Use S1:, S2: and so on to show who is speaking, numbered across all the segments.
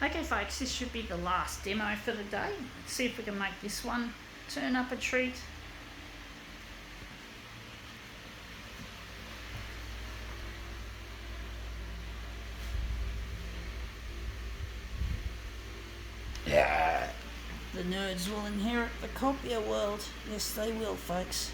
S1: Okay folks, this should be the last demo for the day. Let's see if we can make this one turn up a treat. Yeah. The nerds will inherit the copier world. Yes, they will, folks.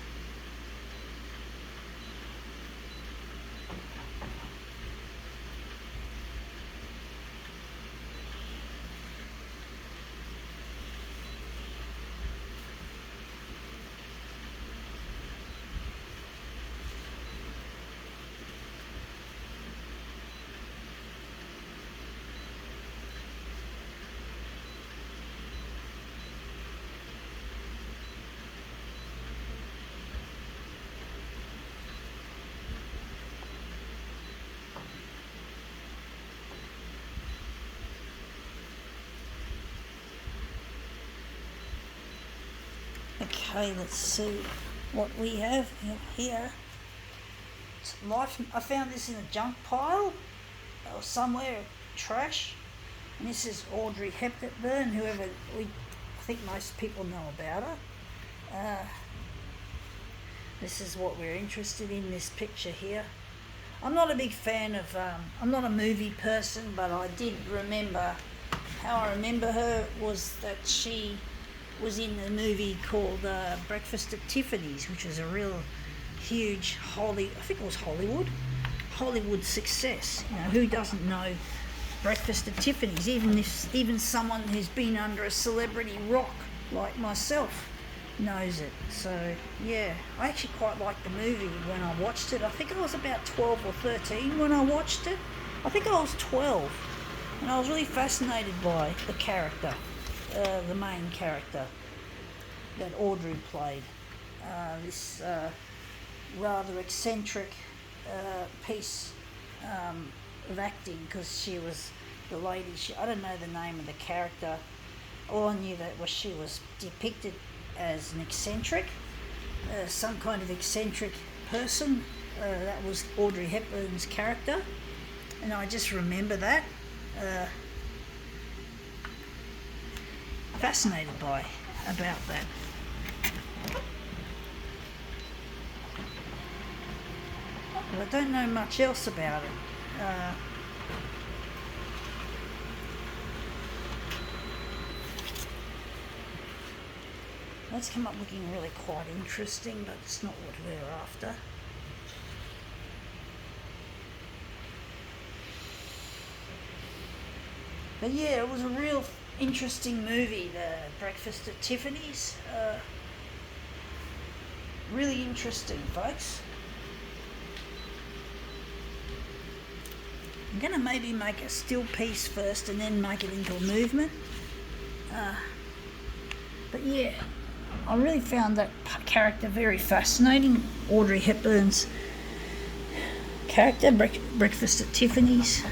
S1: Okay, let's see what we have here. Life. I found this in a junk pile or somewhere, trash. And this is Audrey Hepburn, I think most people know about her. This is what we're interested in, this picture here. I'm not a big fan of, I'm not a movie person, but I did remember, how I remember her was that she was in a movie called Breakfast at Tiffany's, which was a real huge Hollywood success. You know, who doesn't know Breakfast at Tiffany's? Even someone who's been under a celebrity rock like myself knows it. So yeah, I actually quite liked the movie when I watched it. I think I was about 12 or 13 when I watched it. I think I was 12, and I was really fascinated by the character. The main character that Audrey played, this rather eccentric piece of acting, because she was the lady. I don't know the name of the character. All I knew that was she was depicted as an eccentric, some kind of eccentric person. That was Audrey Hepburn's character, and I just remember that. Fascinated about that. But I don't know much else about it. That's come up looking really quite interesting, but it's not what we're after. But yeah, it was a real interesting movie, the Breakfast at Tiffany's. Really interesting, folks. I'm going to maybe make a still piece first and then make it into a movement. But yeah, I really found that character very fascinating. Audrey Hepburn's character, Breakfast at Tiffany's.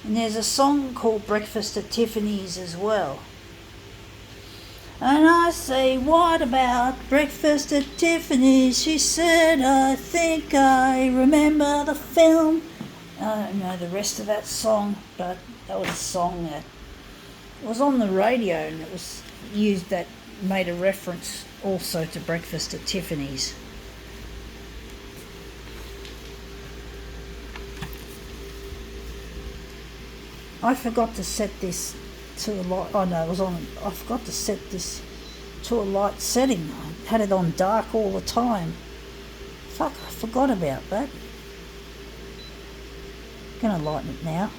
S1: And there's a song called Breakfast at Tiffany's as well. And I say, what about Breakfast at Tiffany's? She said, I think I remember the film. I don't know the rest of that song, but that was a song that was on the radio, and it was used, that made a reference also to Breakfast at Tiffany's. I forgot to set this to a light. Oh no, it was on. I forgot to set this to a light setting. I had it on dark all the time. Fuck, I forgot about that. Gonna lighten it now.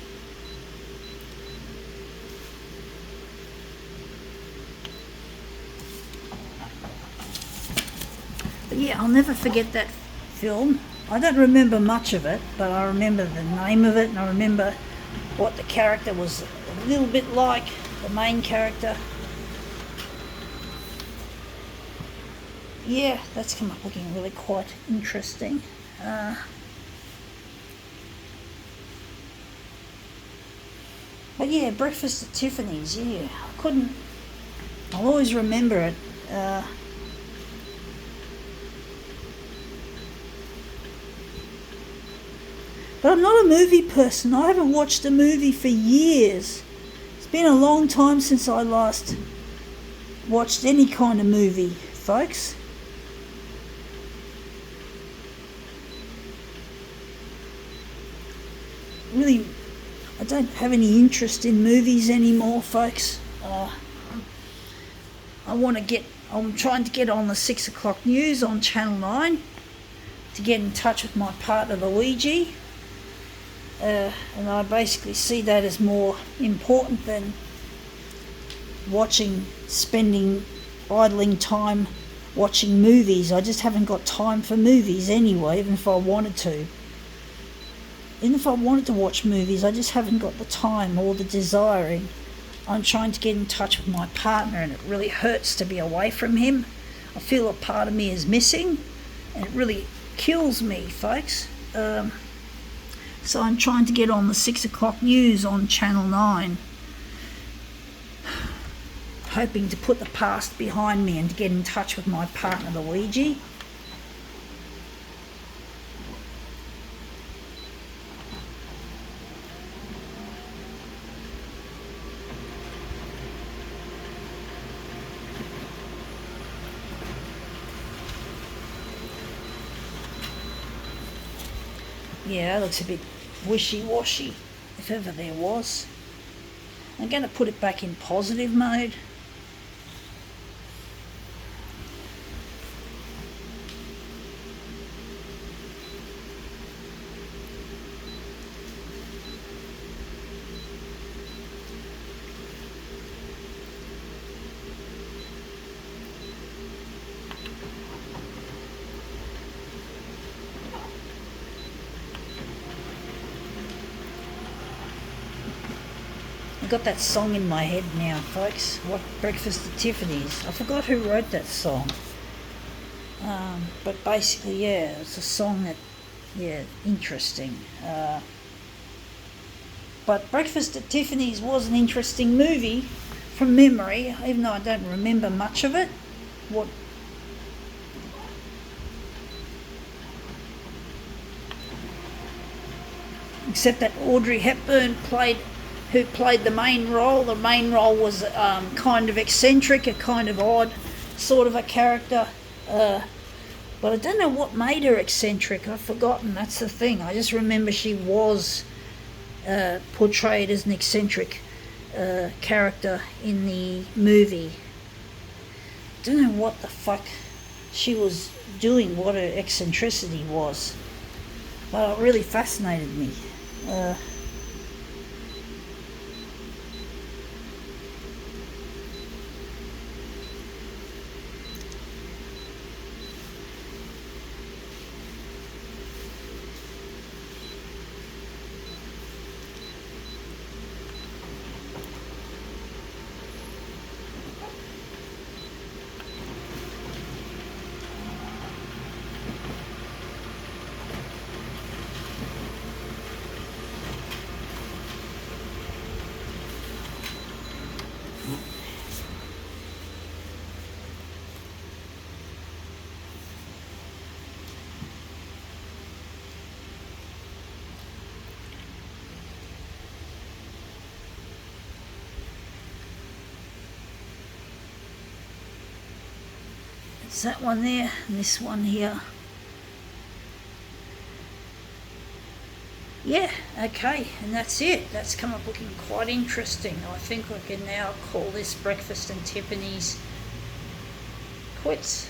S1: But yeah, I'll never forget that film. I don't remember much of it, but I remember the name of it, and I remember what the character was a little bit like, the main character. yeah, that's come up looking really quite interesting. But yeah, Breakfast at Tiffany's, yeah, I'll always remember it. But I'm not a movie person. I haven't watched a movie for years. It's been a long time since I last watched any kind of movie, folks. Really, I don't have any interest in movies anymore, folks. I'm trying to get on the 6 o'clock news on Channel 9 to get in touch with my partner Luigi. And I basically see that as more important than spending idling time watching movies. I just haven't got time for movies anyway, even if I wanted to. Even if I wanted to watch movies, I just haven't got the time or the desiring. I'm trying to get in touch with my partner, and it really hurts to be away from him. I feel a part of me is missing, and it really kills me, folks. So I'm trying to get on the 6 o'clock news on Channel 9, hoping to put the past behind me and to get in touch with my partner Luigi. Yeah, that looks a bit wishy-washy, if ever there was. I'm going to put it back in positive mode. I've got that song in my head now, folks. What Breakfast at Tiffany's. I forgot who wrote that song. But basically, yeah, it's a song that, yeah, interesting. But Breakfast at Tiffany's was an interesting movie from memory, even though I don't remember much of it. Except that Audrey Hepburn who played the main role. The main role was kind of eccentric, a kind of odd sort of a character. But I don't know what made her eccentric. I've forgotten. That's the thing. I just remember she was portrayed as an eccentric character in the movie. Don't know what the fuck she was doing, what her eccentricity was. But it really fascinated me. It's that one there and this one here. Yeah, okay, and that's it. That's come up looking quite interesting. I think I can now call this Breakfast and Tiffany's quits.